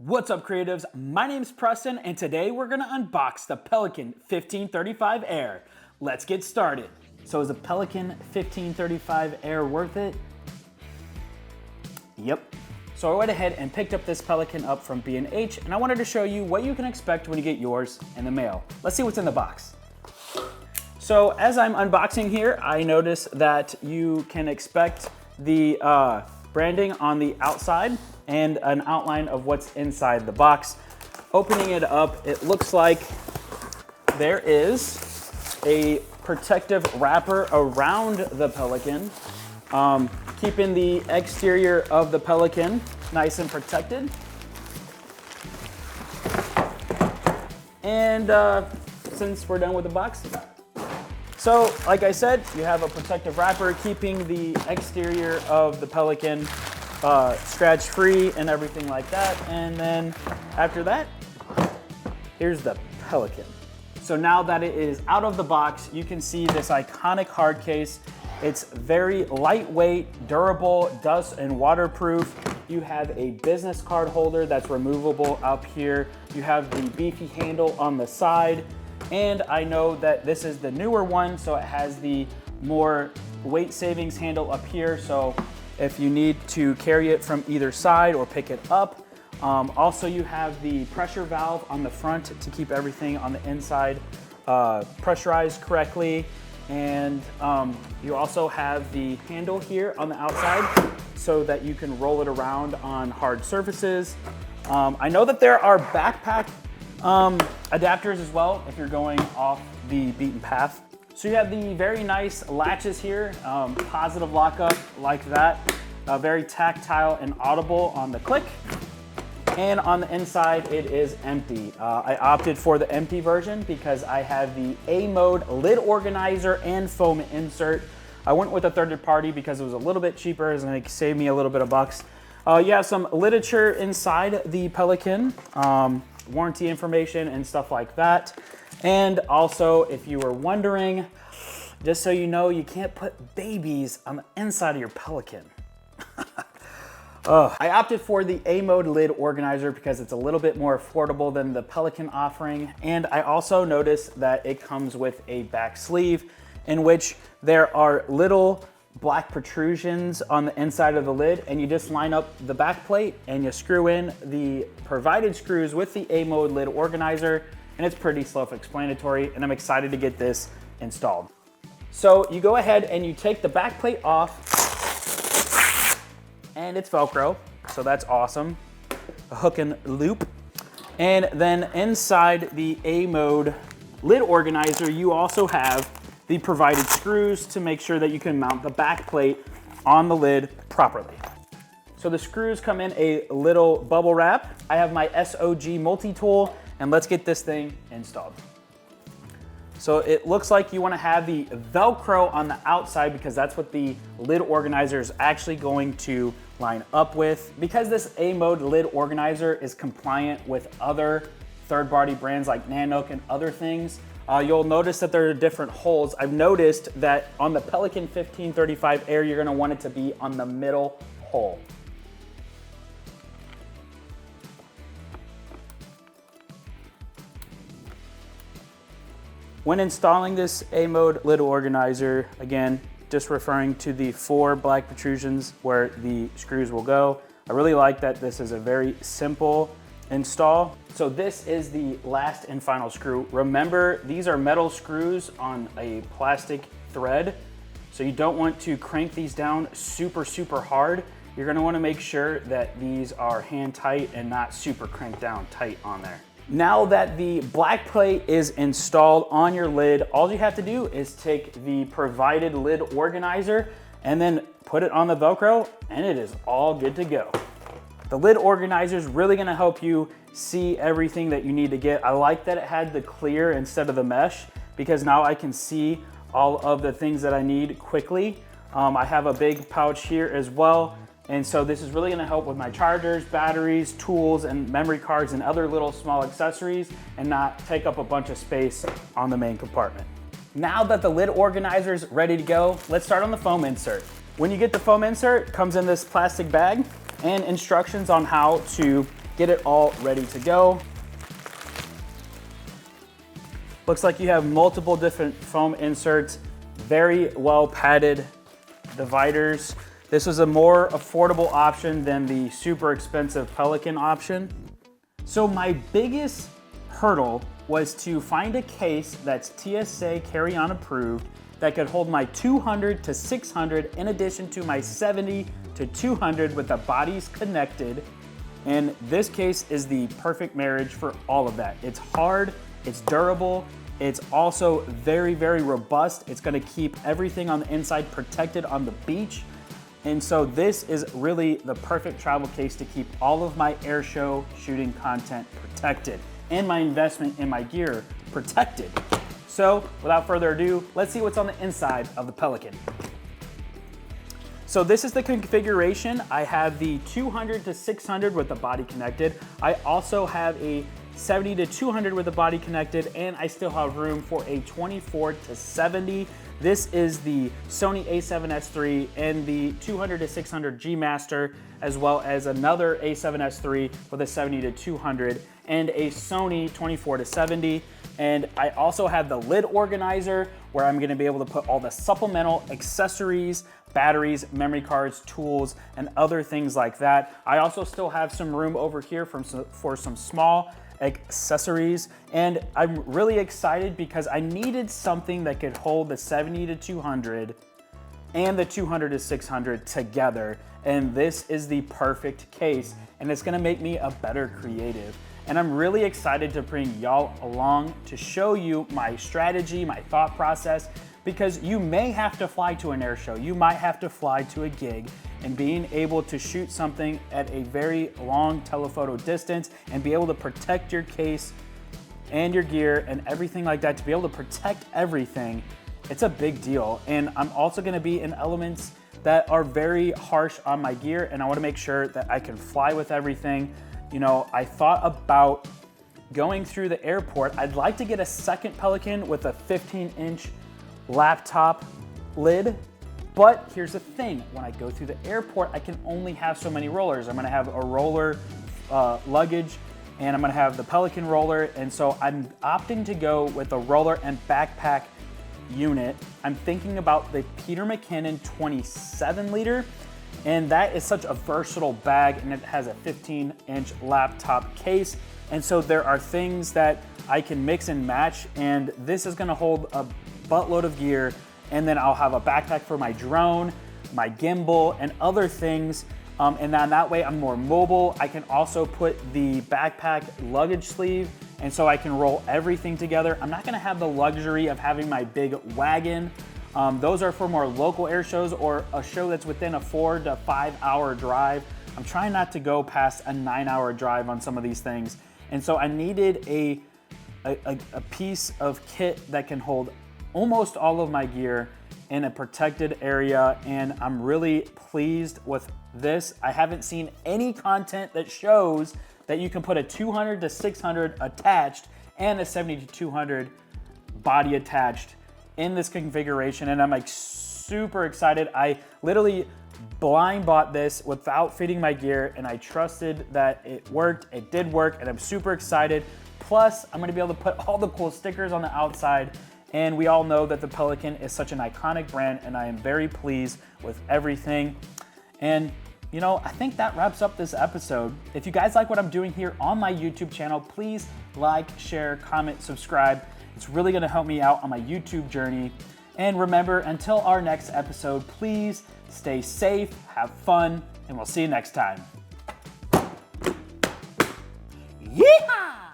What's up, creatives? My name's Preston, and today we're gonna unbox the Pelican 1535 Air. Let's get started. So is the Pelican 1535 Air worth it? Yep. So I went ahead and picked up this Pelican up from B&H, and I wanted to show you what you can expect when you get yours in the mail. Let's see what's in the box. So as I'm unboxing here, I notice that you can expect the branding on the outside and an outline of what's inside the box. Opening it up, it looks like there is a protective wrapper around the Pelican, keeping the exterior of the Pelican nice and protected. And since we're done with the box, so like I said, you have a protective wrapper keeping the exterior of the Pelican scratch free and everything like that. And then after that, here's the Pelican. So now that it is out of the box, you can see this iconic hard case. It's very lightweight, durable, dust and waterproof. You have a business card holder that's removable up here. You have the beefy handle on the side. And I know that this is the newer one, so it has the more weight savings handle up here. So if you need to carry it from either side or pick it up. Also, you have the pressure valve on the front to keep everything on the inside pressurized correctly. And you also have the handle here on the outside so that you can roll it around on hard surfaces. I know that there are backpack adapters as well if you're going off the beaten path. So you have the very nice latches here, positive lockup like that, very tactile and audible on the click. And on the inside, it is empty. I opted for the empty version because I have the A-MoDe Lid Organizer and foam insert. I went with a third party because it was a little bit cheaper and it saved me a little bit of bucks. You have some literature inside the Pelican, warranty information and stuff like that. And also, if you were wondering, just so you know, you can't put babies on the inside of your Pelican. I opted for the AMoDe Lid Organizer because it's a little bit more affordable than the Pelican offering. And I also noticed that it comes with a back sleeve in which there are little black protrusions on the inside of the lid, and you just line up the back plate and you screw in the provided screws with the A-MoDe Lid Organizer, and it's pretty self-explanatory, and I'm excited to get this installed. So you go ahead and you take the back plate off, and it's Velcro, so that's awesome. A hook and loop. And then inside the A-MoDe Lid Organizer, you also have the provided screws to make sure that you can mount the back plate on the lid properly. So the screws come in a little bubble wrap. I have my SOG multi-tool, and let's get this thing installed. So it looks like you want to have the Velcro on the outside because that's what the lid organizer is actually going to line up with. Because this A-MoDe Lid Organizer is compliant with other third-party brands like Nanook and other things, you'll notice that there are different holes. I've noticed that on the Pelican 1535 Air, you're gonna want it to be on the middle hole. When installing this A-MoDe Lid Organizer, again, just referring to the 4 black protrusions where the screws will go. I really like that this is a very simple install. So this is the last and final screw. Remember, these are metal screws on a plastic thread. So you don't want to crank these down super hard. You're gonna wanna make sure that these are hand tight and not super cranked down tight on there. Now that the black plate is installed on your lid, all you have to do is take the provided lid organizer and then put it on the Velcro, and it is all good to go. The lid organizer is really gonna help you see everything that you need to get. I like that it had the clear instead of the mesh because now I can see all of the things that I need quickly. I have a big pouch here as well. And so this is really gonna help with my chargers, batteries, tools, and memory cards and other little small accessories and not take up a bunch of space on the main compartment. Now that the lid organizer is ready to go, let's start on the foam insert. When you get the foam insert, it comes in this plastic bag and instructions on how to get it all ready to go. Looks like you have multiple different foam inserts, very well padded dividers. This was a more affordable option than the super expensive Pelican option. So my biggest hurdle was to find a case that's TSA Carry On approved that could hold my 200 to 600 in addition to my 70 to 200 with the bodies connected. And this case is the perfect marriage for all of that. It's hard, it's durable, it's also very, very robust. It's gonna keep everything on the inside protected on the beach. And so this is really the perfect travel case to keep all of my airshow shooting content protected and my investment in my gear protected. So without further ado, let's see what's on the inside of the Pelican. So this is the configuration. I have the 200 to 600 with the body connected. I also have a 70 to 200 with the body connected, and I still have room for a 24 to 70. This is the Sony a7S III and the 200 to 600 G Master, as well as another a7S III with a 70 to 200 and a Sony 24 to 70. And I also have the lid organizer where I'm gonna be able to put all the supplemental accessories, batteries, memory cards, tools, and other things like that. I also still have some room over here for some small accessories, and I'm really excited because I needed something that could hold the 70 to 200 and the 200 to 600 together, and this is the perfect case, and it's gonna make me a better creative. And I'm really excited to bring y'all along to show you my strategy, my thought process, because you may have to fly to an air show, you might have to fly to a gig, and being able to shoot something at a very long telephoto distance and be able to protect your case and your gear and everything like that, to be able to protect everything, it's a big deal. And I'm also gonna be in elements that are very harsh on my gear, and I wanna make sure that I can fly with everything. You know, I thought about going through the airport. I'd like to get a second Pelican with a 15-inch laptop lid, but here's the thing, when I go through the airport, I can only have so many rollers. I'm gonna have a roller luggage, and I'm gonna have the Pelican roller, and so I'm opting to go with a roller and backpack unit. I'm thinking about the Peter McKinnon 27 liter, and that is such a versatile bag, and it has a 15-inch laptop case. And so there are things that I can mix and match, and this is gonna hold a buttload of gear, and then I'll have a backpack for my drone, my gimbal, and other things. And then that way I'm more mobile. I can also put the backpack luggage sleeve, and so I can roll everything together. I'm not gonna have the luxury of having my big wagon. Those are for more local air shows or a show that's within a 4 to 5 hour drive. I'm trying not to go past a 9-hour drive on some of these things. And so I needed a piece of kit that can hold almost all of my gear in a protected area, and I'm really pleased with this. I haven't seen any content that shows that you can put a 200 to 600 attached and a 70 to 200 body attached in this configuration, and I'm like super excited. I literally blind bought this without fitting my gear, and I trusted that it worked. It did work, and I'm super excited. Plus, I'm gonna be able to put all the cool stickers on the outside. And we all know that the Pelican is such an iconic brand, and I am very pleased with everything. And you know, I think that wraps up this episode. If you guys like what I'm doing here on my YouTube channel, please like, share, comment, subscribe. It's really gonna help me out on my YouTube journey. And remember, until our next episode, please stay safe, have fun, and we'll see you next time. Yeehaw!